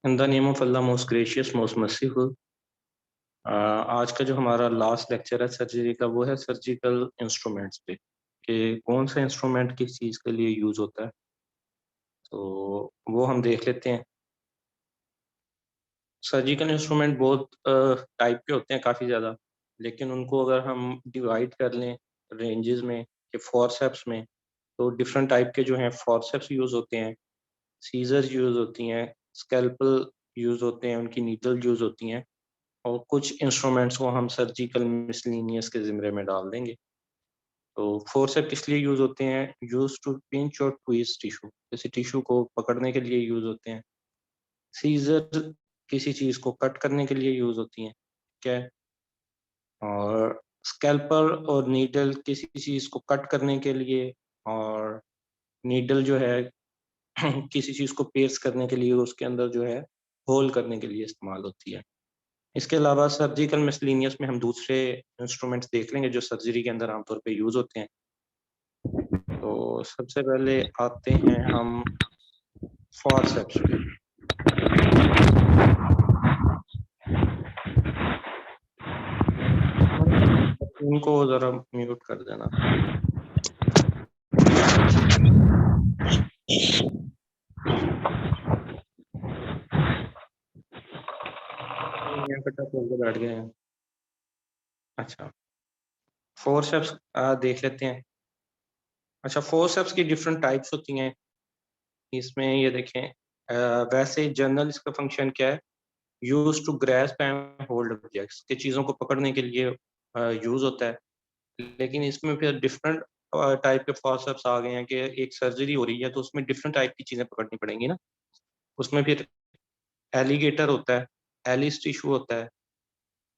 In the name of Allah most gracious most merciful. आज का जो हमारा लास्ट लेक्चर है सर्जरी का, वो है सर्जिकल इंस्ट्रूमेंट्स पे कि कौन सा इंस्ट्रूमेंट किस चीज़ के लिए यूज़ होता है। तो वो हम देख लेते हैं। सर्जिकल इंस्ट्रूमेंट बहुत टाइप के होते हैं, काफ़ी ज़्यादा, लेकिन उनको अगर हम डिवाइड कर लें रेंजेस में कि फॉरसेप्स में, तो डिफरेंट टाइप के जो हैं फॉरसेप्स यूज़ होते हैं, सीजर यूज़ होती हैं, स्कैल्पल यूज़ होते हैं, उनकी नीडल यूज़ होती हैं, और कुछ इंस्ट्रूमेंट्स को हम सर्जिकल मिसलिनियस के ज़िम्मे में डाल देंगे। तो फोर्सेप किस लिए यूज़ होते हैं? यूज़ टू पिंच और ट्विस्ट टिश्यू, जैसे टिश्यू को पकड़ने के लिए यूज़ होते हैं। सीज़र किसी चीज़ को कट करने के लिए यूज़ होती हैं, ठीक है? और स्कैल्पल और नीडल किसी चीज़ को कट करने के लिए, और नीडल जो है किसी चीज़ को पियर्स करने के लिए, उसके अंदर जो है होल करने के लिए इस्तेमाल होती है। इसके अलावा सर्जिकल मिसलेनियस में हम दूसरे इंस्ट्रूमेंट्स देख लेंगे जो सर्जरी के अंदर आमतौर पे यूज़ होते हैं। तो सबसे पहले आते हैं हम फॉरसेप्स पे। इनको ज़रा म्यूट कर देना। यहाँ पे टच होके बैठ गए हैं। अच्छा, फोरसेप्स देख लेते हैं। अच्छा, फोरसेप्स की डिफरेंट टाइप्स होती हैं। इसमें ये देखें, वैसे जनरल इसका फंक्शन क्या है? Use to grasp and hold objects, कि चीज़ों को पकड़ने के लिए यूज़ होता है। लेकिन इसमें फिर डिफरेंट टाइप के फॉरसेप्स आ गए हैं कि एक सर्जरी हो रही है तो उसमें डिफरेंट टाइप की चीज़ें पकड़नी पड़ेंगी ना। उसमें फिर एलिगेटर होता है, एलिस टिश्यू होता है,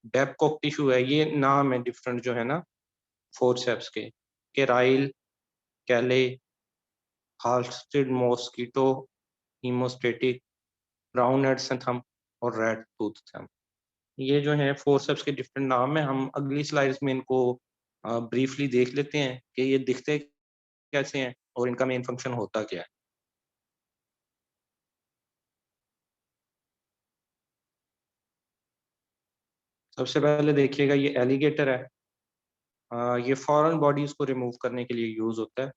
बेबकॉक टिश्यू है, ये नाम है डिफरेंट जो है ना फोरसेप्स के। केराइल, कैले, हाल्स्टेड मॉस्किटो, हीमोस्टेटिक, ब्राउन हेड थंब और रेड टूथ थंब। ये जो है फोरसेप्स के डिफरेंट नाम है। हम अगली स्लाइड्स में इनको ब्रीफली देख लेते हैं कि ये दिखते कैसे हैं और इनका मेन फंक्शन होता क्या है। सबसे पहले देखिएगा, ये एलिगेटर है। ये फॉरेन बॉडीज को रिमूव करने के लिए यूज होता है,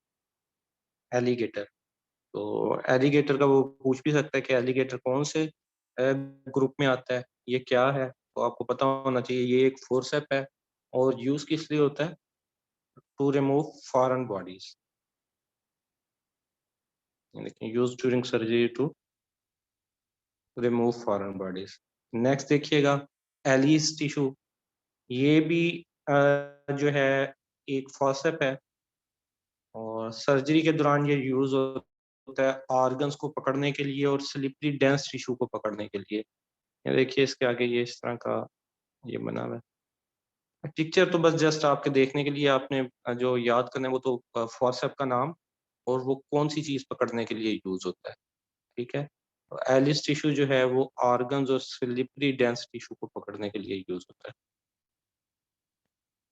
एलिगेटर। तो एलिगेटर का वो पूछ भी सकता है कि एलिगेटर कौन से ग्रुप में आता है, ये क्या है, तो आपको पता होना चाहिए। ये एक फोरसेप है और यूज किस लिए होता है? टू रिमूव फॉरेन बॉडीज, लेकिन use during surgery to remove foreign bodies. Next देखिएगा, एलिस टिश्यू। ये भी जो है एक फॉसेप है, और सर्जरी के दौरान ये यूज होता है ऑर्गन्स को पकड़ने के लिए और स्लिपरी डेंस टिश्यू को पकड़ने के लिए। ये देखिए इसके आगे ये इस तरह का ये बना हुआ है पिक्चर। तो बस जस्ट आपके देखने के लिए, आपने जो याद करना है वो तो फॉरसेप का नाम और वो कौन सी चीज पकड़ने के लिए यूज होता है, ठीक है। तो एलिस टिश्यू जो है वो ऑर्गन्स और स्लिपरी डेंस टिश्यू को पकड़ने के लिए यूज होता है।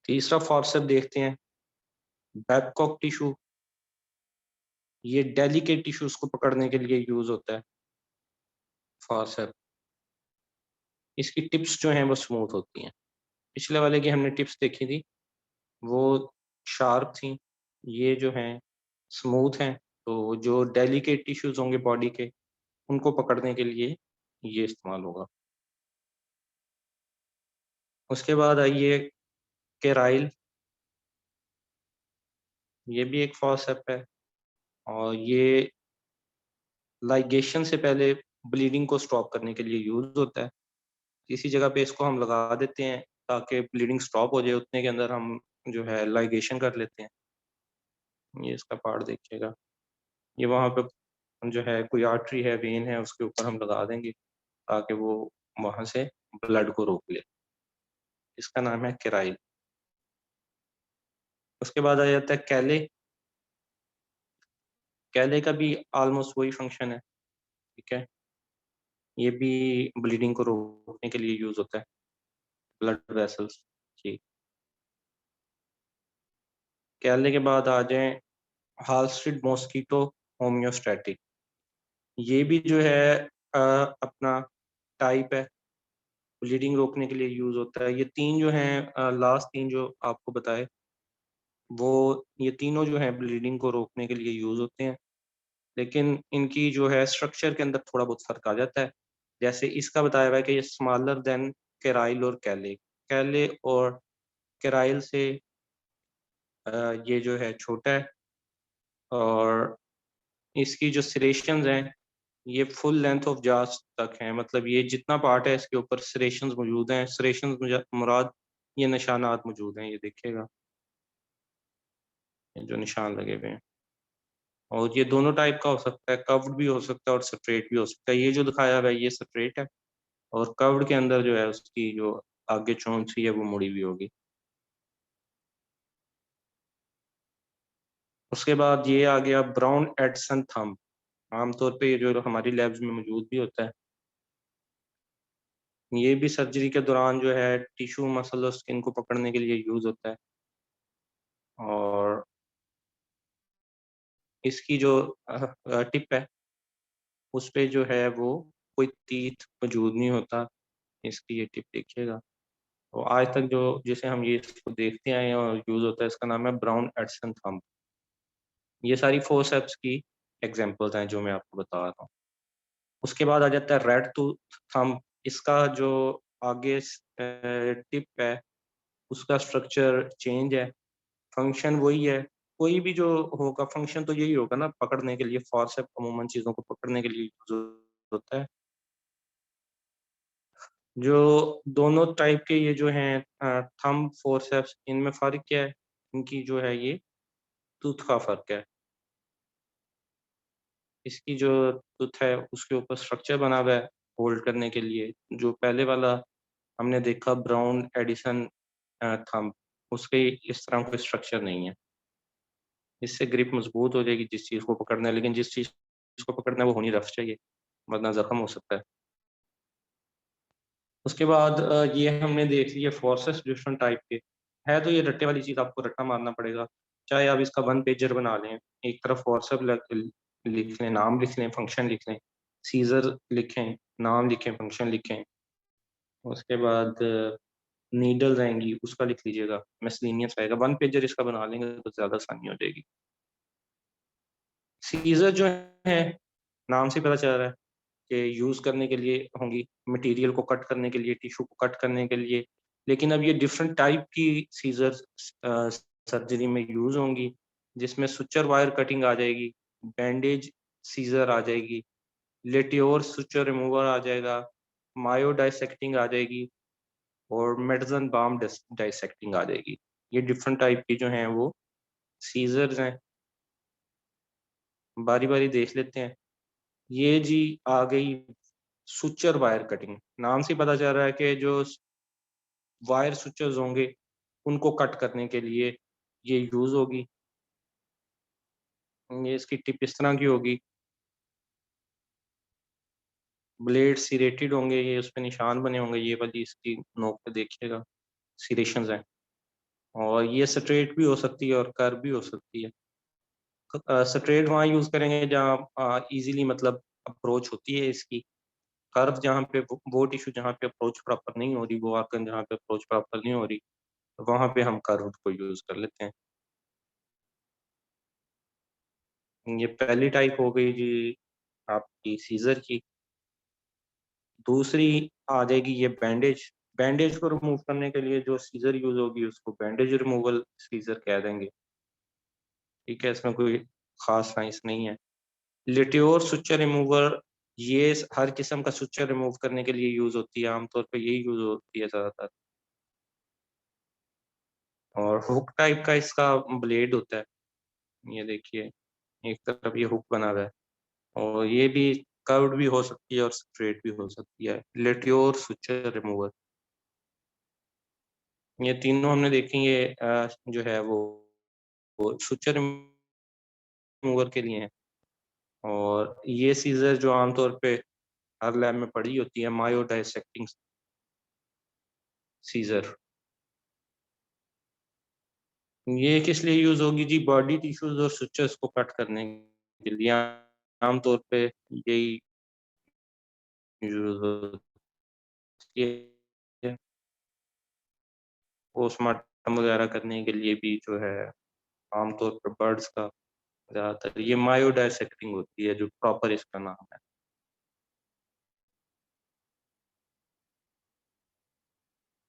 तीसरा फॉरसेप देखते हैं, बैबकॉक टिश्यू। ये डेलिकेट टिश्यूज को पकड़ने के लिए यूज होता है फॉरसेप। इसकी टिप्स जो हैं वो स्मूथ होती हैं। पिछले वाले की हमने टिप्स देखी थी, वो शार्प थी, ये जो हैं स्मूथ हैं। तो जो डेलिकेट टिश्यूज होंगे बॉडी के, उनको पकड़ने के लिए ये इस्तेमाल होगा। उसके बाद आइए केराइल। ये भी एक फॉरसेप है, और ये लाइगेशन से पहले ब्लीडिंग को स्टॉप करने के लिए यूज होता है। इसी जगह पे इसको हम लगा देते हैं ताकि ब्लीडिंग स्टॉप हो जाए, उतने के अंदर हम जो है लाइगेशन कर लेते हैं। ये इसका पार्ट देखिएगा, ये वहाँ पे जो है कोई आर्टरी है, वेन है, उसके ऊपर हम लगा देंगे ताकि वो वहाँ से ब्लड को रोक ले। इसका नाम है केराइल। उसके बाद आ जाता है कैले। कैले का भी ऑलमोस्ट वही फंक्शन है, ठीक है। ये भी ब्लीडिंग को रोकने के लिए यूज होता है, ब्लड वेसल्स। जी। कैले के बाद आ जाए हालस्ट्रिड मॉस्किटो होम्योस्टैटिक। ये भी जो है अपना टाइप है, ब्लीडिंग रोकने के लिए यूज़ होता है। ये 3 जो हैं लास्ट 3 जो आपको बताए, वो ये तीनों जो हैं ब्लीडिंग को रोकने के लिए यूज़ होते हैं। लेकिन इनकी जो है स्ट्रक्चर के अंदर थोड़ा बहुत फ़र्क आ जाता है। जैसे इसका बताया हुआ है कि ये स्मॉलर देन केराइल और कैले। कैले और केराइल से ये जो है छोटा है, और इसकी जो सेरेशंस हैं, ये फुल लेंथ ऑफ जास्ट तक हैं। मतलब ये जितना पार्ट है इसके ऊपर सेरेशंस मौजूद हैं। सेरेशंस मुराद ये निशानात मौजूद हैं, ये देखिएगा, ये जो निशान लगे हुए हैं। और ये दोनों टाइप का हो सकता है, कर्व्ड भी हो सकता है और स्ट्रेट भी हो सकता है। ये जो दिखाया हुआ है ये स्ट्रेट है, और कर्व्ड के अंदर जो है उसकी जो आगे चोंच सी है वो मुड़ी हुई होगी। उसके बाद ये आ गया ब्राउन एडसन थंब। आमतौर पे ये जो हमारी लैब्स में मौजूद भी होता है। ये भी सर्जरी के दौरान जो है टिश्यू, मसल और स्किन को पकड़ने के लिए यूज़ होता है। और इसकी जो टिप है उस पे जो है वो कोई तीत मौजूद नहीं होता। इसकी ये टिप देखिएगा। तो आज तक जो जिसे हम ये इसको देखते आए हैं और यूज़ होता है, इसका नाम है ब्राउन एडसन थंब। ये सारी फोर्सेप्स की एग्जांपल्स हैं जो मैं आपको बता रहा हूँ। उसके बाद आ जाता है रेड टूथ थंब। इसका जो आगे टिप है उसका स्ट्रक्चर चेंज है, फंक्शन वही है। कोई भी जो होगा फंक्शन तो यही होगा ना, पकड़ने के लिए। फोर्सेप अमूमन चीज़ों को पकड़ने के लिए यूज़ होता है। जो दोनों टाइप के ये जो हैं थंब फोर्सेप्स, इनमें फ़र्क क्या है? इनकी जो है ये टूथ का फ़र्क है। इसकी जो टूथ है उसके ऊपर स्ट्रक्चर बना हुआ है होल्ड करने के लिए। जो पहले वाला हमने देखा ब्राउन एडिसन थंब, उसके इस तरह कोई स्ट्रक्चर नहीं है। इससे ग्रिप मजबूत हो जाएगी जिस चीज़ को पकड़ना है, लेकिन जिस चीज़ को पकड़ना है वो होनी रफ चाहिए, वरना ज़ख्म हो सकता है। उसके बाद ये हमने देख लिया फोर्सेस डिफरेंट टाइप के। है तो ये रट्टे वाली चीज़, आपको रट्टा मारना पड़ेगा। चाहे आप इसका वन पेजर बना लें, एक तरफ फोर्सेप लिख लें, नाम लिख लें, फंक्शन लिख लें, सीजर लिखें, नाम लिखें, फंक्शन लिखें। उसके बाद नीडल आएंगी, उसका लिख लीजिएगा, मिसलेनियस आएगा। वन पेजर इसका बना लेंगे तो ज़्यादा आसानी हो जाएगी। सीजर जो है नाम से पता चल रहा है कि यूज़ करने के लिए होंगी, मटेरियल को कट करने के लिए, टिश्यू को कट करने के लिए। लेकिन अब ये डिफरेंट टाइप की सीजर्स सर्जरी में यूज़ होंगी, जिसमें सुचर वायर कटिंग आ जाएगी, बैंडेज सीजर आ जाएगी, लेट्योर सुचर रिमूवर आ जाएगा, मायो डाइसेक्टिंग आ जाएगी, और मेडिसन बाम डाइसेक्टिंग आ जाएगी। ये डिफरेंट टाइप की जो हैं वो सीजर्स हैं। बारी बारी देख लेते हैं। ये जी आ गई सुचर वायर कटिंग। नाम से पता चल रहा है कि जो वायर सुचर्स होंगे उनको कट करने के लिए ये यूज होगी। ये इसकी टिप इस तरह की होगी, ब्लेड सिरेटेड होंगे, ये उस पे निशान बने होंगे, ये वाली इसकी नोक पे देखिएगा सिरेशंस हैं। और ये स्ट्रेट भी हो सकती है और कर्व भी हो सकती है। स्ट्रेट वहाँ यूज करेंगे जहाँ इजीली मतलब अप्रोच होती है इसकी। कर्व जहाँ पे वो टिश्यू जहाँ पे अप्रोच प्रॉपर नहीं हो रही, वो आर्गन जहाँ पे अप्रोच प्रॉपर नहीं हो रही, तो वहाँ पे हम कर्व को यूज कर लेते हैं। ये पहली टाइप हो गई जी आपकी सीजर की। दूसरी आ जाएगी ये बैंडेज। बैंडेज को रिमूव करने के लिए जो सीजर यूज होगी उसको बैंडेज रिमूवल सीजर कह देंगे। ठीक है, इसमें कोई खास साइंस नहीं है। लिट्योर सुचर रिमूवर, ये हर किस्म का सुचर रिमूव करने के लिए यूज होती है, आमतौर पे यही यूज होती है ज्यादातर। और हुक टाइप का इसका ब्लेड होता है, ये देखिए, एक तरफ ये हुक बना हुआ है, और ये भी कर्व्ड भी हो सकती है और स्ट्रेट भी हो सकती है। लेट्योर सुचर रिमूवर, ये तीनों हमने देखें। ये जो है वो सुचर रिमूवर के लिए है। और ये सीजर जो आमतौर पे हर लैब में पड़ी होती है, मायो डाइसेक्टिंग सीजर। ये किस लिए यूज होगी जी? बॉडी टिश्यूज और सुचर्स को कट करने के लिए आमतौर पे यही यूज़ होती है, पोस्टमार्टम वगैरह करने के लिए भी जो है आमतौर पर बर्ड्स का ज़्यादातर ये मायोडाइसेक्टिंग होती है, जो प्रॉपर इसका नाम है।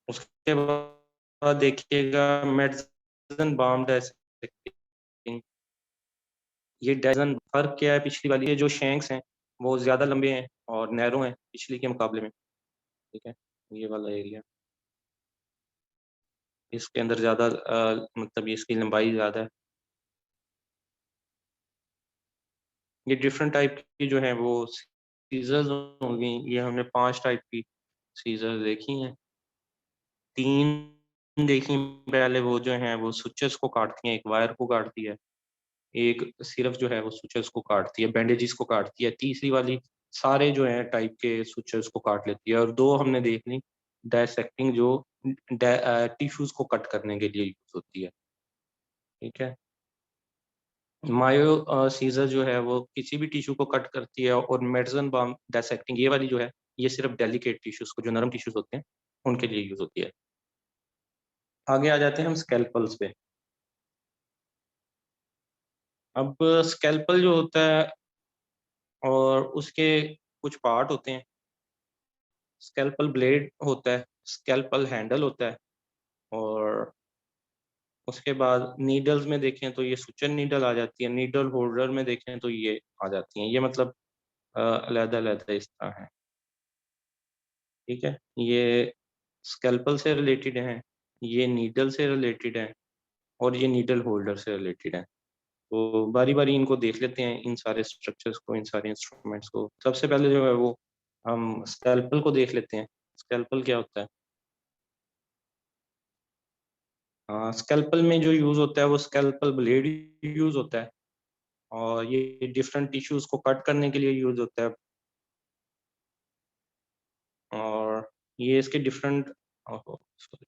उसके बाद देखिएगा मेडिसिन बाम डाइसेक्टिंग। ये डायज़न फ़र्क क्या है पिछली वाली, ये जो शैंक्स हैं वो ज़्यादा लंबे हैं और नैरो हैं पिछली के मुकाबले में, ठीक है? ये वाला एरिया, इसके अंदर ज़्यादा मतलब इसकी लंबाई ज़्यादा है। ये डिफरेंट टाइप की जो है वो सीज़र्स होंगी, ये हमने 5 टाइप की सीज़र्स देखी हैं। 3 देखी पहले, वो जो हैं वो स्विचेस को काटती हैं, एक वायर को काटती है, एक सिर्फ़ जो है वो स्विचेस को काटती है, बैंडेजेस को काटती है, तीसरी वाली सारे जो हैं टाइप के स्विचेस को काट लेती है, और 2 हमने देख ली डाइसेक्टिंग, जो टिश्यूज़ को कट करने के लिए यूज़ होती है, ठीक है? मायो सीज़र जो है वो किसी भी टिश्यू को कट करती है, और मेडिसिन बाम डाइसेक्टिंग ये वाली जो है, ये सिर्फ़ डेलिकेट टिश्यूज़ को, जो नरम टिश्यूज़ होते हैं, उनके लिए यूज़ होती है। आगे आ जाते हैं हम स्कैल्पल्स पे। अब स्कैल्पल जो होता है और उसके कुछ पार्ट होते हैं। स्कैल्पल ब्लेड होता है, स्कैल्पल हैंडल होता है, और उसके बाद नीडल्स में देखें तो ये सुचन नीडल आ जाती है, नीडल होल्डर में देखें तो ये आ जाती हैं। ये मतलब अलग-अलग इस तरह हैं, ठीक है? ये स्कैल्पल से रिलेटेड हैं, ये नीडल से रिलेटेड हैं, और ये नीडल होल्डर से रिलेटेड हैं। तो बारी-बारी इनको देख लेते हैं, इन सारे स्ट्रक्चर्स को, इन सारे इंस्ट्रूमेंट्स को। सबसे पहले जो है वो हम स्कैल्पल को देख लेते हैं। स्कैल्पल क्या होता है? स्कैल्पल में जो यूज़ होता है वो स्कैल्पल ब्लेड यूज़ होता है, और ये डिफरेंट टिश्यूज़ को कट करने के लिए यूज़ होता है, और ये इसके डिफरेंट ओहो सॉरी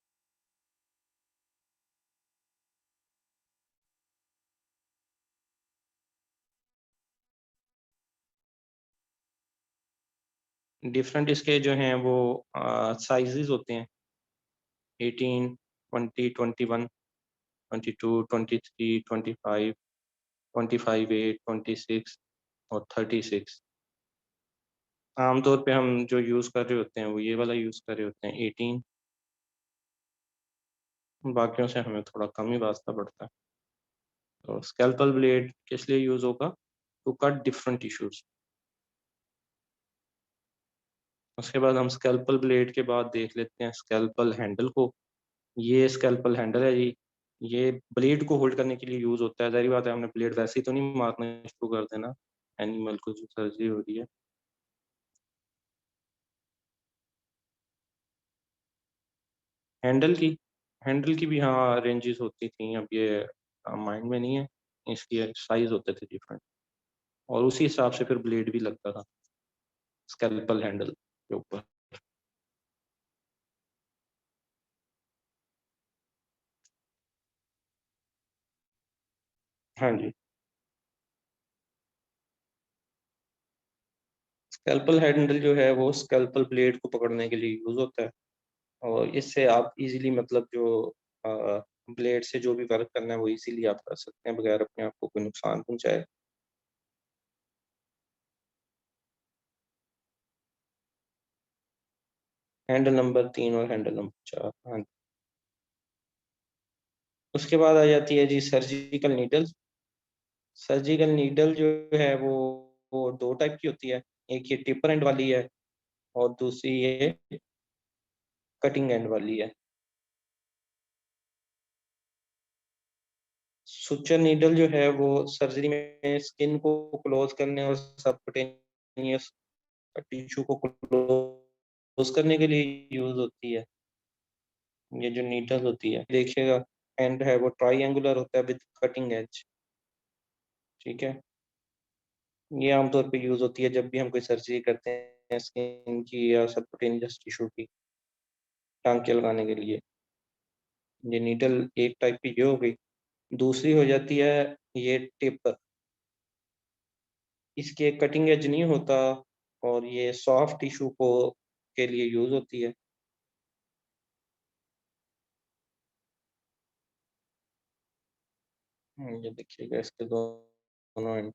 डिफरेंट इसके जो हैं वो साइज़ेज़ होते हैं, 18, 20, 21, 22, 23, 25, 25 A, 26 और 36। आमतौर पे हम जो यूज़ कर रहे होते हैं वो ये वाला यूज़ कर रहे होते हैं 18, बाकियों से हमें थोड़ा कम ही वास्ता पड़ता है। तो स्कैल्पल ब्लेड किस लिए यूज़ होगा? To cut different tissues. उसके बाद हम स्कैल्पल ब्लेड के बाद देख लेते हैं स्कैल्पल हैंडल को। ये स्कैल्पल हैंडल है जी। ये ब्लेड को होल्ड करने के लिए यूज़ होता है। ज़ाहिर सी बात है, हमने ब्लेड वैसे ही तो नहीं मारना शुरू कर देना एनिमल को जो सर्जरी हो रही है। हैंडल की हैंडल की भी हाँ रेंजेस होती थी, अब ये माइंड में नहीं है। इसके साइज़ होते थे डिफरेंट, और उसी हिसाब से फिर ब्लेड भी लगता था स्कैल्पल हैंडल के ऊपर। हाँ जी। स्कैल्पल हैंडल जो है वो स्कैल्पल ब्लेड को पकड़ने के लिए यूज़ होता है, और इससे आप इजीली मतलब जो ब्लेड से जो भी वर्क करना है वो इजीली आप कर सकते हैं, बगैर अपने आप को कोई नुकसान पहुंचाए। हैंडल नंबर 3 और हैंडल नंबर 4, हाँ। उसके बाद आ जाती है जी सर्जिकल नीडल। सर्जिकल नीडल जो है वो 2 टाइप की होती है। एक ये टिपर एंड वाली है, और दूसरी ये कटिंग एंड वाली है। सुचर नीडल जो है वो सर्जरी में स्किन को क्लोज करने और सबक्यूटेनियस टिश्यू को क्लोज करने के लिए यूज होती है। ये जो नीडल होती है देखिएगा, एंड है वो ट्राइएंगुलर होता है विद कटिंग एज, ठीक है? ये आमतौर पे यूज होती है जब भी हम कोई सर्जरी करते हैं स्किन की या सबक्यूटेनियस टिश्यू की, टांके लगाने के लिए। ये नीडल एक टाइप की ये हो गई। दूसरी हो जाती है ये टेपर। इसके कटिंग एज नहीं होता, और ये सॉफ्ट टिश्यू को के लिए यूज़ होती है। ये देखिएगा इसके दोनों एंड,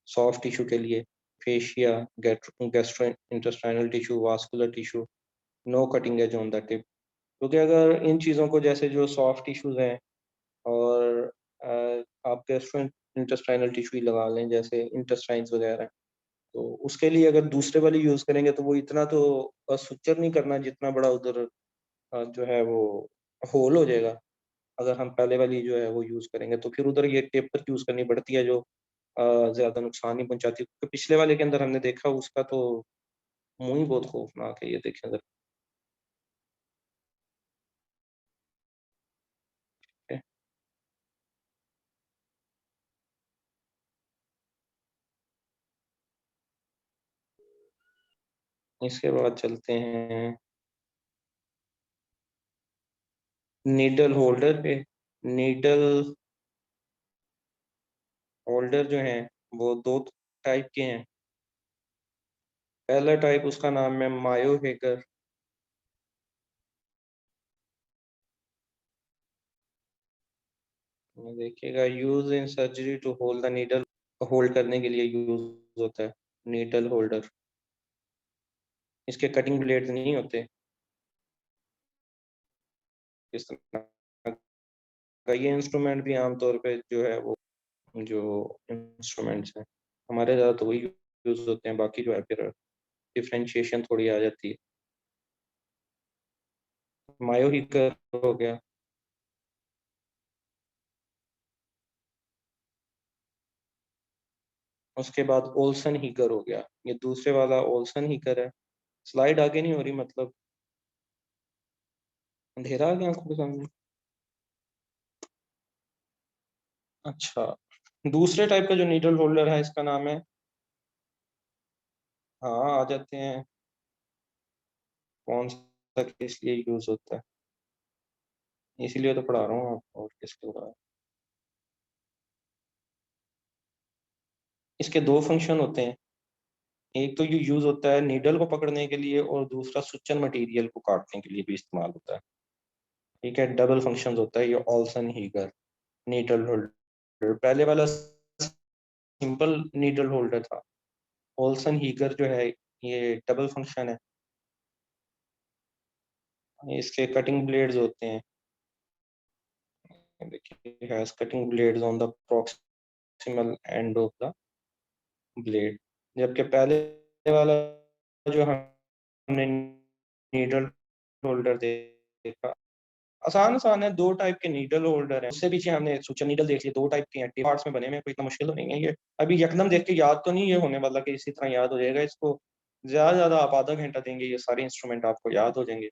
सॉफ्ट टिश्यू के लिए fascia, gastrointestinal tissue, vascular tissue, no cutting edge on the tip. क्योंकि अगर इन चीज़ों को, जैसे जो सॉफ्ट टिश्यूज़ हैं और आप गैस्ट्रो इंटेस्टाइनल टिश्यू ही लगा लें, जैसे इंटेस्टाइन्स वगैरह, तो उसके लिए अगर दूसरे वाली यूज़ करेंगे तो वो इतना तो सुच्चर नहीं करना जितना बड़ा उधर जो है वो होल हो जाएगा। अगर हम पहले वाली जो है वो यूज़ करेंगे तो फिर उधर ये टेपर यूज़ करनी पड़ती है, जो ज़्यादा नुकसान नहीं पहुँचाती। क्योंकि पिछले वाले के अंदर हमने देखा उसका तो मुँह ही बहुत खौफनाक है, ये देखें ज़रा। इसके बाद चलते हैं नीडल होल्डर पे। नीडल होल्डर जो हैं वो 2 टाइप के हैं। पहला टाइप, उसका नाम है मायो हेगर। देखिएगा, use in surgery to hold the needle, hold करने के लिए यूज होता है नीडल होल्डर। इसके कटिंग ब्लेड नहीं होते इस तरह का। ये इंस्ट्रूमेंट भी आमतौर पे जो है वो, जो इंस्ट्रूमेंट्स हैं हमारे, ज़्यादा तो वही यूज होते हैं। बाकी जो है फिर डिफ्रेंशिएशन थोड़ी आ जाती है। मायो हीटर हो गया। उसके बाद ओल्सन हीगर हो गया, ये दूसरे वाला ओल्सन हीगर है। स्लाइड आगे नहीं हो रही, मतलब अंधेरा आ गया आंखों के सामने। अच्छा, दूसरे टाइप का जो नीडल होल्डर है इसका नाम है, हाँ आ जाते हैं, कौन सा किस लिए यूज होता है, इसीलिए तो पढ़ा रहा हूँ आपको, और किसके हो रहा है। इसके दो फंक्शन होते हैं। एक तो ये यूज होता है नीडल को पकड़ने के लिए, और दूसरा सुचन मटेरियल को काटने के लिए भी इस्तेमाल होता है। ठीक है, डबल फंक्शन होता है ये ऑल्सन हीगर नीडल होल्डर। पहले वाला सिंपल नीडल होल्डर था। ऑल्सन हीगर जो है ये डबल फंक्शन है। इसके कटिंग ब्लेड्स होते हैं, देखिए has cutting blades on the proximal end of the blade. जबकि पहले वाला जो हमने नीडल होल्डर देखा, आसान आसान है। दो टाइप के नीडल होल्डर हैं, उससे पीछे हमने सूचन नीडल देख लिया, दो टाइप के हैं, पार्ट्स में बने हुए हैं, कोई इतना मुश्किल तो नहीं है ये। अभी यकदम देख के याद तो नहीं ये होने वाला कि इसी तरह याद हो जाएगा इसको। ज्यादा ज्यादा आप आधा घंटा देंगे, ये सारे इंस्ट्रूमेंट आपको याद हो जाएंगे।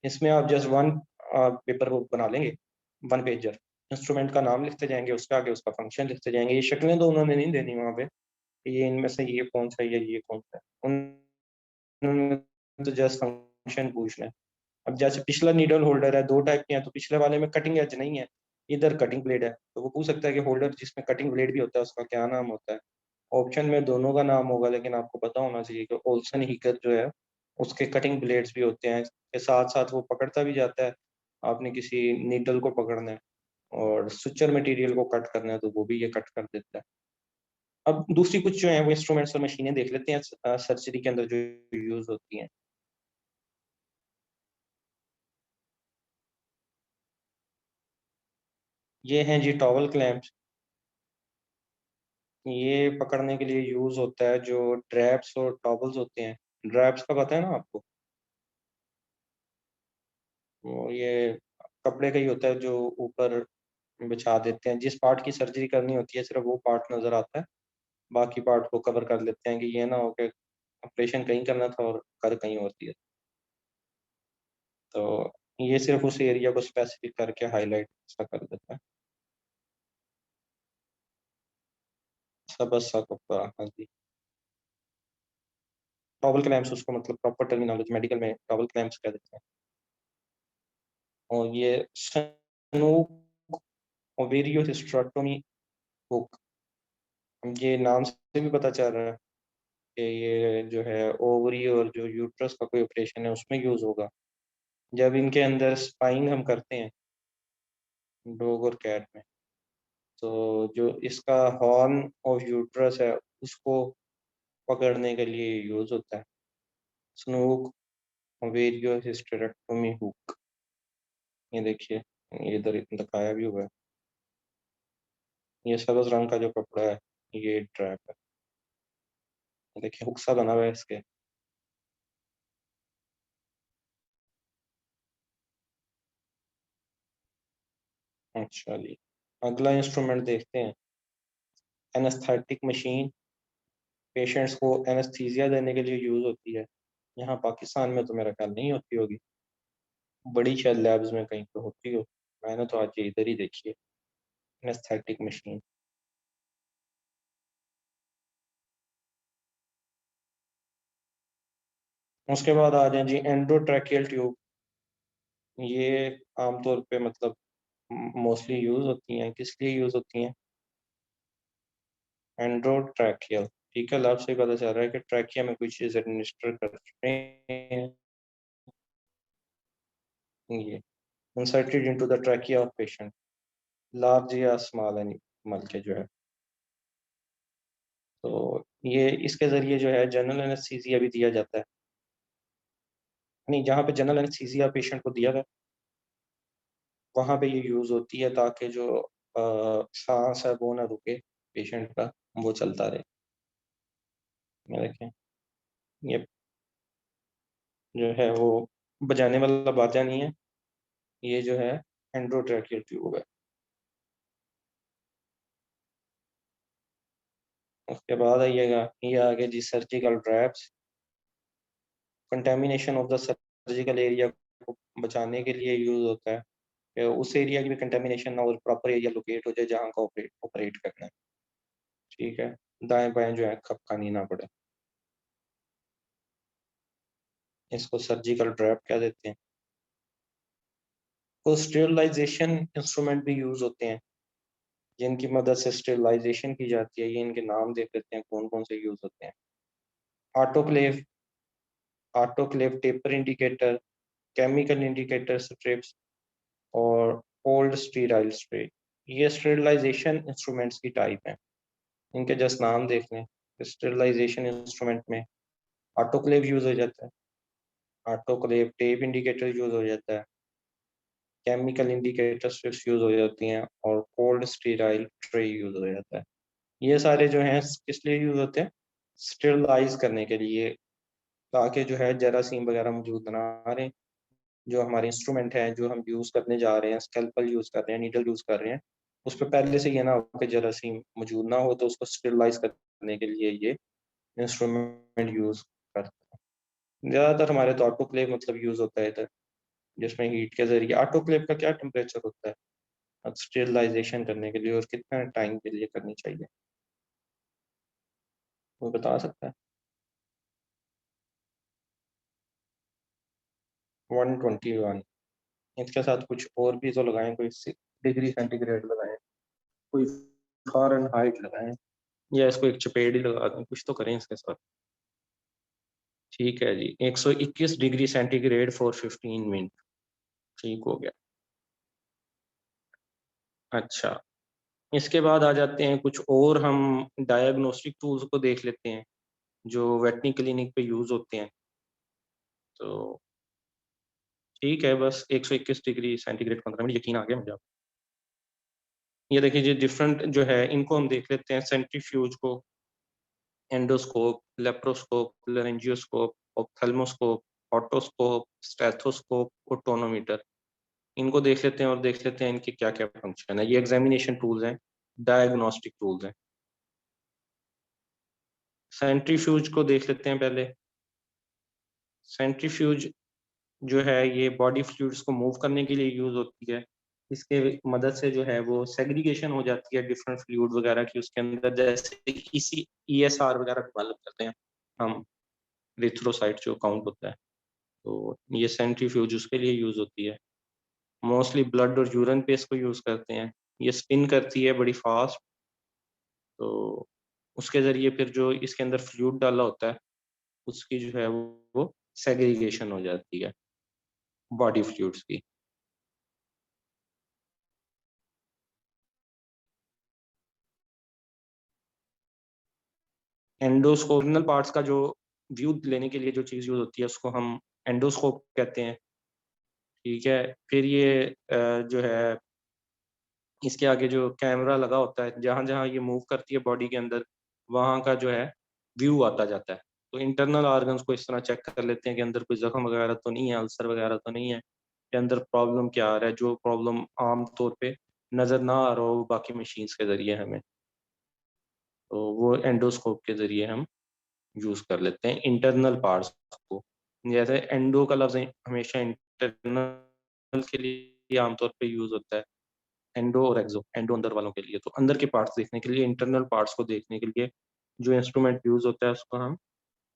इसमें आप जस्ट वन पेपर वो बना लेंगे, वन पेजर, इंस्ट्रूमेंट का नाम लिखते जाएंगे, उसके आगे उसका फंक्शन लिखते जाएंगे। ये शक्लें तो उन्होंने नहीं देनी वहाँ पे, कि ये इनमें से ये कौन सा है या ये कौन सा है, उन्होंने तो जस्ट फंक्शन पूछना है। अब जैसे पिछला नीडल होल्डर है, दो टाइप के हैं, तो पिछले वाले में कटिंग एज नहीं है, इधर कटिंग ब्लेड है, तो वो पूछ सकता है कि होल्डर जिसमें कटिंग ब्लेड भी होता है उसका क्या नाम होता है। ऑप्शन में दोनों का नाम होगा, लेकिन आपको पता होना चाहिए कि ओल्सन हीकर जो है उसके कटिंग ब्लेड्स भी होते हैं, के साथ साथ वो पकड़ता भी जाता है। आपने किसी नीडल को पकड़ना है और सुचर मटेरियल को कट करना है तो वो भी ये कट कर देता है। अब दूसरी कुछ जो है वो इंस्ट्रूमेंट्स और मशीनें देख लेते हैं सर्जरी के अंदर जो यूज होती हैं। ये हैं जी टॉवल क्लैंप्स। ये पकड़ने के लिए यूज होता है, जो ड्रैप्स और टॉवल्स होते हैं। ड्रैप्स का पता है ना आपको, वो ये कपड़े का ही होता है जो ऊपर बिछा देते हैं। जिस पार्ट की सर्जरी करनी होती है सिर्फ वो पार्ट नजर आता है, बाकी पार्ट को कवर कर लेते हैं, कि ये ना हो कि ऑपरेशन कहीं करना था और कर कहीं और दिया। तो ये सिर्फ उस एरिया को स्पेसिफिक करके हाईलाइट सा कर देता है। सबस सा कपड़ा, हाँ जी। टॉवल क्लैम्प्स उसको, मतलब प्रॉपर टर्मिनोलॉजी मेडिकल में टॉवल क्लैम्प्स कह देते हैं। और ये स्नूक ओवेरियो हुक, ये नाम से भी पता चल रहा है कि ये जो है ओवरी और जो यूट्रस का कोई ऑपरेशन है उसमें यूज़ होगा। जब इनके अंदर स्पाइंग हम करते हैं डॉग और कैट में, तो जो इसका हॉर्न ऑफ यूट्रस है उसको पकड़ने के लिए यूज़ होता है। स्नूक वेरियो हिस्टेरेक्टोमी हुक, ये देखिए, ये इधर दिखाया भी हुआ है। ये सब्ज रंग का जो कपड़ा है ये ट्रैप है, देखिए हुक सा बना हुआ है इसके। अच्छा जी, अगला इंस्ट्रूमेंट देखते हैं। एनेस्थेटिक मशीन पेशेंट्स को एनेस्थीसिया देने के लिए यूज़ होती है। यहाँ पाकिस्तान में तो मेरा ख्याल नहीं होती होगी, बड़ी शायद लैब्स में कहीं पे होती हो। मैंने तो आज ये इधर ही देखी है, एनेस्थेटिक मशीन। उसके बाद आ जाए जी एंडोट्रैकियल ट्यूब। ये आमतौर पे मतलब मोस्टली यूज़ होती हैं, किस लिए यूज़ होती हैं? एंडोट्रैकियल, ठीक है, लाभ से ही पता चल रहा है कि ट्रैकिया में कोई चीज़ एडमिनिस्टर कर रहे हैं। ये inserted into the trachea of patient, large या स्मॉल एनिमल के जो है। तो ये इसके ज़रिए जो है जनरल एनेस्थीसिया भी दिया जाता है। नहीं, जहाँ पे जनरल एनेस्थीसिया पेशेंट को दिया गया वहाँ पे ये यूज़ होती है ताकि जो सांस है वो ना रुके पेशेंट का, वो चलता रहे। ये देखें, ये जो है वो बजाने वाला बाजा नहीं है, ये जो है एंडोट्रैकियल ट्यूब है। उसके बाद आइएगा, ये आगे जी surgical drapes. Contamination of the surgical area को बचाने के लिए यूज़ होता है कि उस एरिया की भी कंटेमिनेशन ना और प्रॉपर एरिया लोकेट हो जाए जहाँ का ऑपरेट ऑपरेट करना है। ठीक है, दाएं बाएं जो है खपखानी ना पड़े, इसको सर्जिकल ड्रैप कह देते हैं। तो स्टेरिलाइजेशन इंस्ट्रूमेंट भी यूज़ होते हैं जिनकी मदद से स्टेरिलाइजेशन की जाती है। ये इनके नाम देख लेते हैं कौन कौन से यूज़ होते हैं। Autoclave, autoclave taper indicator, chemical indicator strips और कोल्ड स्टीराइल स्प्रे, ये स्टेरिलाइजेशन इंस्ट्रूमेंट्स की टाइप हैं। इनके जस्ट नाम देख लें। स्टेरिलाइजेशन इंस्ट्रूमेंट में ऑटोक्लेव यूज़ हो जाता है, ऑटोक्लेव टेप इंडिकेटर यूज़ हो जाता है, केमिकल इंडिकेटर स्ट्रिप्स यूज़ हो जाती हैं और कोल्ड स्टीराइल ट्रे यूज़ हो जाता है। ये सारे जो हैं किस लिए यूज़ होते हैं? स्टेरिलाइज करने के लिए, ताकि जो है जरासीम वगैरह मौजूद ना रहें। जो हमारे इंस्ट्रूमेंट हैं जो हम यूज़ करने जा रहे हैं, स्कैल्पल यूज़ कर रहे हैं, नीडल यूज़ कर रहे हैं, उस पे पहले से ये ना हो कि जरासीम मौजूद ना हो, तो उसको स्टेरिलाइज करने के लिए ये इंस्ट्रूमेंट यूज़ करते हैं। ज़्यादातर हमारे तो ऑटोक्लेव मतलब यूज़ होता है इधर, जिसमें हीट के ज़रिए। ऑटोक्लेव का क्या टेम्परेचर होता है स्टेरिलाइजेशन करने के लिए और कितना टाइम के लिए करनी चाहिए, वो बता सकता है? 121। इसके साथ कुछ और भी तो लगाएं, कोई डिग्री सेंटीग्रेड लगाएं, कोई फ़ारेनहाइट लगाएं, या इसको एक चपेट ही लगा दें, कुछ तो करें इसके साथ। ठीक है जी, 121 डिग्री सेंटीग्रेड फॉर 15 मिनट, ठीक हो गया। अच्छा, इसके बाद आ जाते हैं कुछ और, हम डायग्नोस्टिक टूल्स को देख लेते हैं जो वेटनी क्लिनिक पे यूज़ होते हैं। तो ठीक है, बस 121 डिग्री सेंटीग्रेड 15 मिनट, यकीन आ गया मुझे अब। ये देखिए जी, डिफरेंट जो है इनको हम देख लेते हैं, सेंट्रीफ्यूज को, endoscope, laparoscope, laryngoscope, ophthalmoscope, otoscope, stethoscope और टोनोमीटर। इनको देख लेते हैं और देख लेते हैं इनके क्या क्या फंक्शन है। ये एग्जामिनेशन टूल्स हैं, डायग्नोस्टिक टूल्स हैं। सेंट्रीफ्यूज को देख लेते हैं पहले। सेंट्रीफ्यूज जो है ये बॉडी फ्लूइड्स को मूव करने के लिए यूज होती है। इसके मदद से जो है वो सेग्रीगेशन हो जाती है डिफरेंट फ्लूइड वगैरह की उसके अंदर, जैसे इसी ईएसआर वगैरह डेवलप करते हैं हम, रिथ्रोसाइट जो काउंट होता है, तो ये सेंट्रीफ्यूज उसके लिए यूज होती है। मोस्टली ब्लड और यूरिन पे इसको यूज करते हैं। ये स्पिन करती है बड़ी फास्ट, तो उसके ज़रिए फिर जो इसके अंदर फ्लूइड डाला होता है, उसकी जो है वो सेग्रीगेशन हो जाती है, बॉडी फ्लूइड्स की। एंडोस्कोप इंटरनल पार्ट्स का जो व्यू लेने के लिए जो चीज़ यूज़ होती है, उसको हम एंडोस्कोप कहते हैं, ठीक है? फिर ये जो है इसके आगे जो कैमरा लगा होता है, जहाँ-जहाँ ये मूव करती है बॉडी के अंदर, वहाँ का जो है व्यू आता जाता है। तो इंटरनल ऑर्गन्स को इस तरह चेक कर लेते हैं कि अंदर कोई ज़ख्म वगैरह तो नहीं है, अल्सर वगैरह तो नहीं है, के अंदर प्रॉब्लम क्या आ रहा है, जो प्रॉब्लम आम तौर पे नज़र ना आ रहा हो बाकी मशीन्स के ज़रिए हमें, तो वो एंडोस्कोप के ज़रिए हम यूज़ कर लेते हैं इंटरनल पार्ट्स को। जैसे एंडो का लफ्ज़ हमेशा इंटरनल के लिए आमतौर पे यूज़ होता है। एंडो और एक्सो, एंडो अंदर वालों के लिए, तो अंदर के पार्ट्स देखने के लिए, इंटरनल पार्ट्स को देखने के लिए जो इंस्ट्रूमेंट यूज़ होता है उसको हम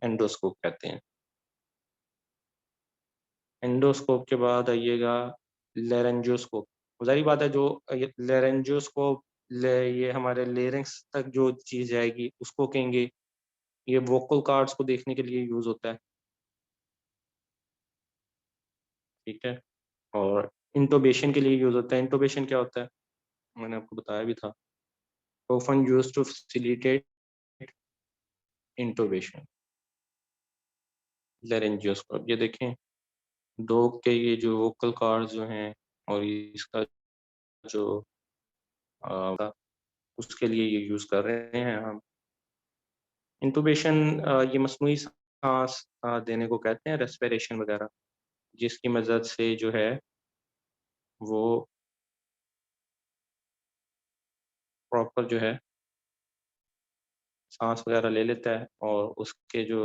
एंडोस्कोप कहते हैं। एंडोस्कोप के बाद आइएगा लेरेंजियोस्कोप। ज़ाहिर बात है जो ये लेरेंजियोस्कोप ये हमारे लेरिंक्स तक जो चीज़ जाएगी उसको कहेंगे। ये वोकल कॉर्ड्स को देखने के लिए यूज़ होता है, ठीक है? और इंटोबेशन के लिए यूज़ होता है। इंटोबेशन क्या होता है? मैंने आपको बताया भी था। Often used to facilitate intubation. Laryngoscope ये देखें, 2 के ये जो वोकल कॉर्ड्स जो हैं और इसका जो उसके लिए ये यूज़ कर रहे हैं हम। इंटुबेशन ये मस्नूई साँस देने को कहते हैं, रेस्पिरेशन वगैरह, जिसकी मदद से जो है वो प्रॉपर जो है साँस वगैरह ले लेता है और उसके जो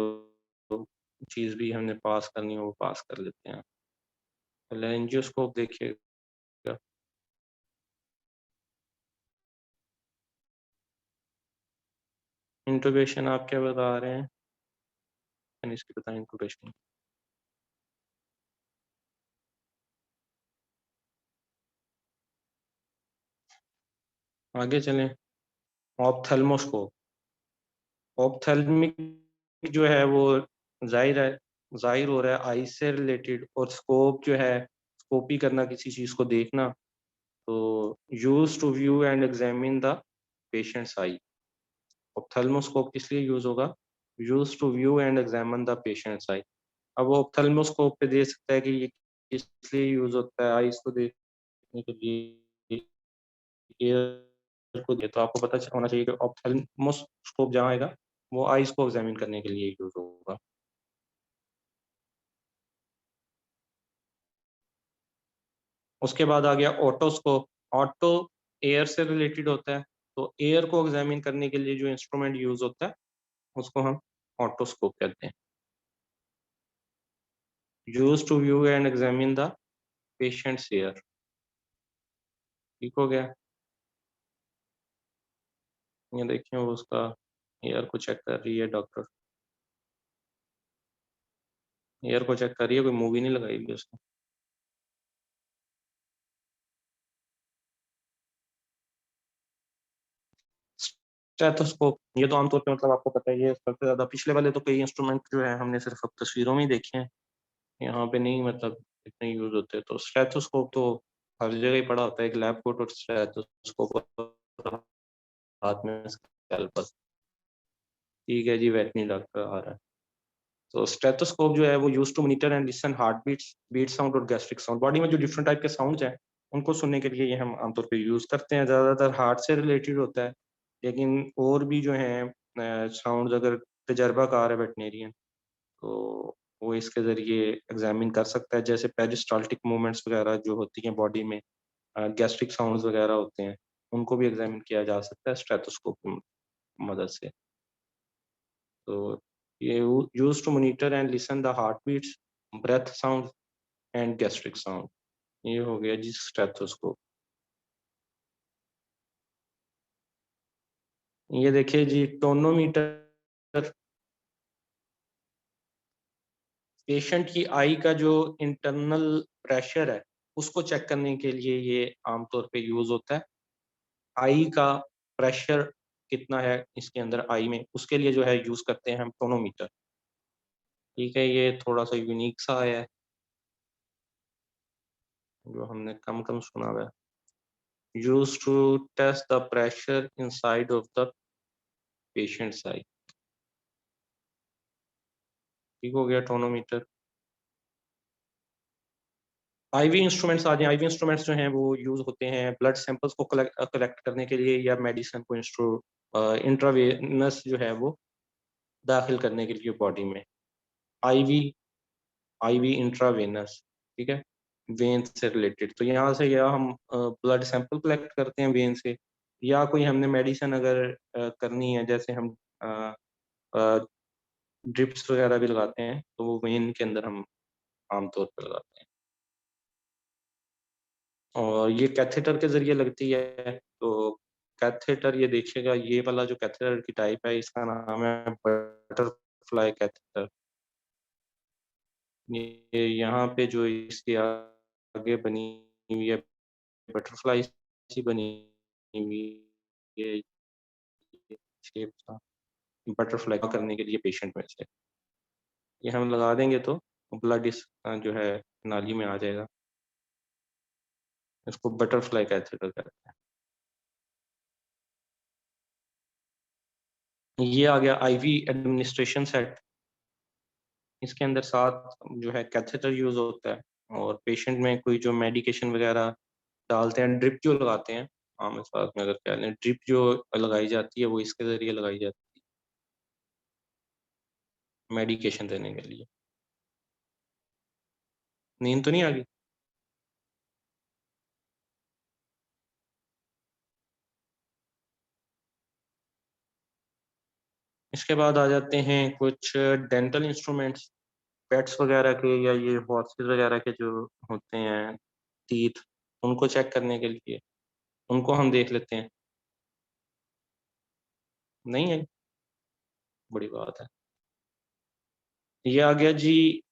चीज़ भी हमने पास करनी हो वो पास कर लेते हैं। तो लेरेंजियोस्कोप देखिएगा। इंटुबेशन आप क्या बता रहे हैं? मैंने इसकी बताया इंटुबेशन। आगे चलें, ऑप्थेल्मोस्कोप। ऑप्थेल्मिक जो है वो ज़ाहिर हो रहा है आई से रिलेटेड, और स्कोप जो है स्कोपी करना किसी चीज़ को देखना, तो use to view and examine the patient's eye. Ophthalmoscope किस लिए यूज़ होगा? Use to view and examine the patient's eye. अब वो ऑप्थेल्मोस्कोप पे दे सकता है कि ये किस लिए यूज़ होता है, आईज को देखने के लिए, ईयर को दे, तो आपको पता होना चाहिए कि ऑप्थेल्मोस्कोप जहाँ आएगा वो आईज को एग्जामिन करने के लिए यूज़ होगा। उसके बाद आ गया ऑटोस्कोप। ऑटो एयर से रिलेटेड होता है, तो एयर को एग्जामिन करने के लिए जो इंस्ट्रूमेंट यूज़ होता है उसको हम ऑटोस्कोप कहते हैं। Used to view and examine the patient's ear. ठीक हो गया। ये देखिए वो उसका एयर को चेक कर रही है डॉक्टर, एयर को चेक कर रही है, कोई मूवी नहीं लगाई हुई उसने। स्टेथोस्कोप, ये तो आमतौर पे मतलब आपको पता ही है, सबसे ज़्यादा पिछले वाले तो कई इंस्ट्रूमेंट जो है हमने सिर्फ अब तस्वीरों में ही देखे हैं, यहाँ पे नहीं मतलब इतने यूज़ होते। तो स्टेथोस्कोप तो हर जगह ही पड़ा होता है, एक लैब कोट और स्टेथोस्कोप और हाथ में स्कैल्पल। ठीक है जी, वेटरनरी डॉक्टर आ रहा है। तो स्टेथोस्कोप जो है वो used to monitor and listen heart beats, beat sound और गैस्ट्रिक साउंड। बॉडी में जो डिफरेंट टाइप के साउंड्स हैं, उनको सुनने के लिए ये हम आमतौर पे यूज़ करते हैं। ज़्यादातर हार्ट से रिलेटेड होता है, लेकिन और भी जो हैं साउंड्स, अगर तजर्बाकार है वेटरनरियन, तो वो इसके ज़रिए एग्ज़ामिन कर सकता है। जैसे पेरिस्टाल्टिक मूवमेंट्स वगैरह जो होती हैं बॉडी में, गैस्ट्रिक साउंड्स वगैरह होते हैं, उनको भी एग्ज़ामिन किया जा सकता है स्टेथोस्कोप की मदद से। तो ये used to monitor and listen the heart beats, breath sound and gastric sound. ये हो गया जी स्टेथोस्कोप। ये देखिए जी टोनोमीटर। पेशेंट की आई का जो इंटरनल प्रेशर है उसको चेक करने के लिए ये आमतौर पे यूज होता है। आई का प्रेशर कितना है इसके अंदर आई में, उसके लिए जो है यूज़ करते हैं हम टोनोमीटर। ठीक है, ये थोड़ा-सा यूनिक सा है, जो हमने कम-कम सुना हुआ है। Used to test the pressure inside of the patient's eye. ठीक हो गया टोनोमीटर। आईवी इंस्ट्रूमेंट्स आ जाएँ, आईवी इंस्ट्रूमेंट्स जो हैं वो यूज़ होते हैं ब्लड सैंपल्स को कलेक्ट करने के लिए या मेडिसिन को इंट्रावेनस जो है वो दाखिल करने के लिए बॉडी में। आईवी आईवी इंट्रावेनस, ठीक है? वेन से रिलेटेड। तो यहाँ से या हम ब्लड सैंपल कलेक्ट करते हैं वेन से, या कोई हमने मेडिसिन अगर करनी है, जैसे हम अ अ, ड्रिप्स वगैरह भी लगाते हैं, तो वो वेन के अंदर हम आम तौर पे लगाते हैं। और ये कैथेटर के ज़रिए लगती है, तो कैथेटर ये देखिएगा, ये वाला जो कैथेटर की टाइप है इसका नाम है बटरफ्लाई कैथेटर। ये यहाँ पे जो इसके आगे बनी हुई है बटरफ्लाई सी बनी हुई है, शेप सा बटरफ्लाई का करने के लिए पेशेंट में से। ये हम लगा देंगे तो ब्लड इस जो है नाली में आ जाएगा। इसको बटरफ्लाई कैथेटर कहते हैं। ये आ गया आईवी एडमिनिस्ट्रेशन सेट। इसके अंदर 7 जो है कैथेटर यूज़ होता है, और पेशेंट में कोई जो मेडिकेशन वगैरह डालते हैं, ड्रिप जो लगाते हैं, आम इस्तेमाल में अगर कह लें, ड्रिप जो लगाई जाती है वो इसके ज़रिए लगाई जाती है, मेडिकेशन देने के लिए। नींद तो नहीं आ गई? इसके बाद आ जाते हैं कुछ डेंटल इंस्ट्रूमेंट्स, पेट्स वगैरह के या ये हॉर्सेस वगैरह के जो होते हैं टीथ, उनको चेक करने के लिए, उनको हम देख लेते हैं। नहीं है? बड़ी बात है। ये आ गया जी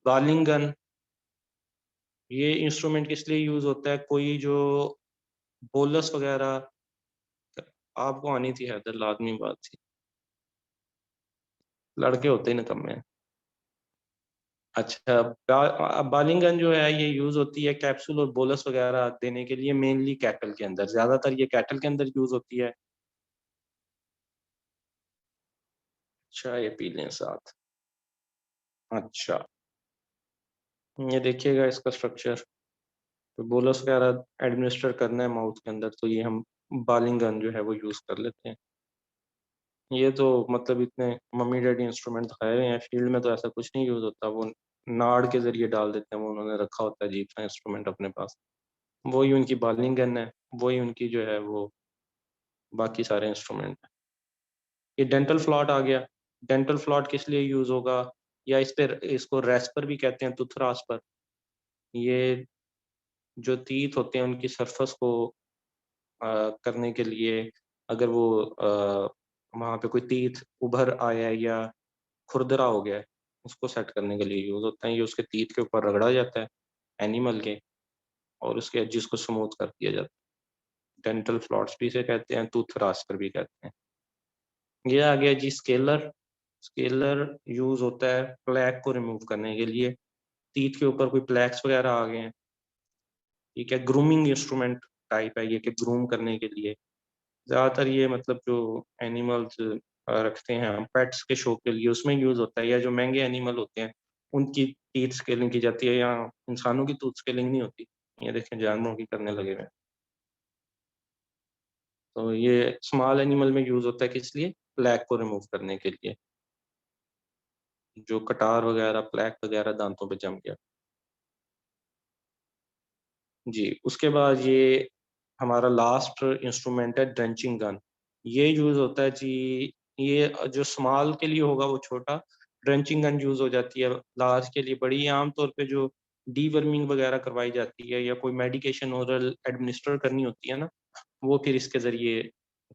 बार्लिंग गन। ये इंस्ट्रूमेंट किस लिए यूज़ होता है? कोई जो बोलस वगैरह, आपको आनी थी हैदर, लाज़मी बात थी। लड़के होते ही निकम्मे हैं। अच्छा, बार्लिंग गन जो है ये यूज़ होती है कैप्सूल और बोलस वगैरह देने के लिए, मेनली कैटल के अंदर। ज़्यादातर ये कैटल के अंदर यूज़ होती है। अच्छा, ये पी लें साथ। अच्छा, ये देखिएगा इसका स्ट्रक्चर। तो बोलस वगैरह एडमिनिस्टर करना है माउथ के अंदर, तो ये हम बार्लिंग गन जो है वो यूज़ कर लेते हैं। ये तो मतलब इतने मम्मी डैडी इंस्ट्रूमेंट दिखाए हुए हैं, फील्ड में तो ऐसा कुछ नहीं यूज़ होता। वो नाड़ के ज़रिए डाल देते हैं, वो उन्होंने रखा होता है अजीब सा इंस्ट्रूमेंट अपने पास। वही उनकी बार्लिंग गन है, वही उनकी जो है वो बाकी सारे इंस्ट्रूमेंट हैं। ये डेंटल फ्लॉट आ गया। डेंटल फ्लॉट किस लिए यूज़ होगा? या इसको रेस्पर भी कहते हैं, टूथ पर। ये जो टीथ होते हैं उनकी सरफेस को करने के लिए, अगर वो वहाँ पे कोई टीथ उभर आया है या खुरदरा हो गया है, उसको सेट करने के लिए यूज़ होता है। ये उसके टीथ के ऊपर रगड़ा जाता है एनिमल के, और उसके एजेस को स्मूथ कर दिया जाता है। डेंटल फ्लॉट्स भी इसे कहते हैं, टूथ रास्पर भी कहते हैं। ये आ गया जी स्केलर। स्केलर यूज़ होता है प्लैक को रिमूव करने के लिए। टीथ के ऊपर कोई प्लैक्स वगैरह आ गए हैं, ठीक है, ग्रूमिंग इंस्ट्रूमेंट टाइप है ये, कि ग्रूम करने के लिए। ज़्यादातर ये मतलब जो एनिमल्स रखते हैं हम पेट्स के शौक के लिए, उसमें यूज़ होता है, या जो महँगे एनिमल होते हैं, उनकी टीथ स्केलिंग की जाती है, या इंसानों की टूथ स्केलिंग नहीं होती। ये देखें जानवरों की करने लगे हुए हैं। तो ये स्मॉल एनिमल में यूज़ होता है किस लिए? प्लैक को रिमूव करने के लिए, जो कटार वगैरह, प्लैक वगैरह दाँतों पे जम गया। जी, उसके बाद ये हमारा लास्ट इंस्ट्रूमेंट है ड्रेंचिंग गन। ये यूज़ होता है जी, ये जो स्मॉल के लिए होगा वो छोटा, ड्रेंचिंग गन यूज़ हो जाती है लार्ज के लिए बड़ी। आम तौर पे जो डीवर्मिंग वगैरह करवाई जाती है, या कोई मेडिकेशन ओरल एडमिनिस्टर करनी होती है ना, वो फिर इसके ज़रिए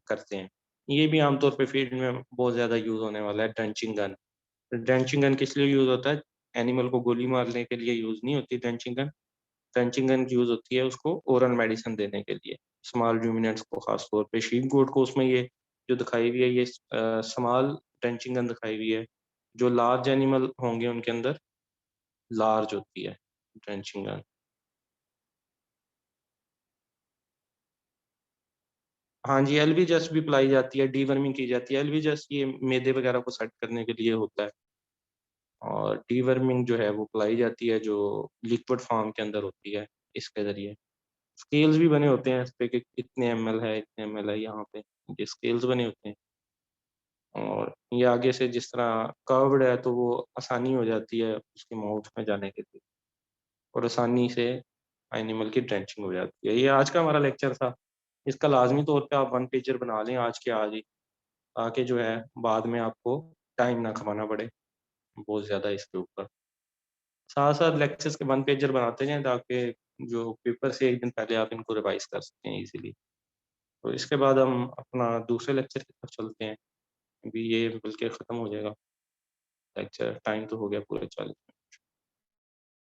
करते हैं। ये भी आम तौर पे फील्ड में बहुत ज़्यादा यूज़ होने वाला है ड्रेंचिंग गन। ड्रेंचिंग गन किस लिए यूज़ होता है? एनिमल को गोली मारने के लिए यूज़ नहीं होती drenching gun. Drenching gun use होती है उसको ओरल मेडिसिन देने के लिए, स्मॉल रूमिनेंट्स को, ख़ास तौर पे शीप गोट को उसमें ये जो दिखाई हुई है ये स्मॉल ड्रेंचिंग गन दिखाई हुई है। जो लार्ज एनिमल होंगे उनके अंदर लार्ज होती है ड्रेंचिंग गन। हाँ जी, एलवीजेस भी पिलाई जाती है, डीवर्मिंग की जाती है। एलवीजेस ये मैदे वगैरह को सेट करने के लिए होता है और डीवर्मिंग जो है वो पिलाई जाती है जो लिक्विड फॉर्म के अंदर होती है इसके ज़रिए। स्केल्स भी बने होते हैं इस पे कि इतने एमएल है, इतने एमएल है यहाँ पे, ये स्केल्स बने होते हैं। और ये आगे से जिस तरह कर्व्ड है तो वो आसानी हो जाती है उसके माउथ में जाने के लिए और आसानी से एनिमल की ड्रेंचिंग हो जाती है। ये आज का हमारा लेक्चर था। इसका लाज़मी तौर पे आप वन पेजर बना लें आज के आज ही, ताकि जो है बाद में आपको टाइम ना खपाना पड़े बहुत ज़्यादा इसके ऊपर। साथ-साथ लेक्चर्स के वन पेजर बनाते जाएँ ताकि जो पेपर से 1 दिन पहले आप इनको रिवाइज़ कर सकें ईज़िली। तो इसके बाद हम अपना दूसरे लेक्चर की तरफ चलते हैं। अभी ये बल्कि ख़त्म हो जाएगा लेक्चर, टाइम तो हो गया पूरे 40।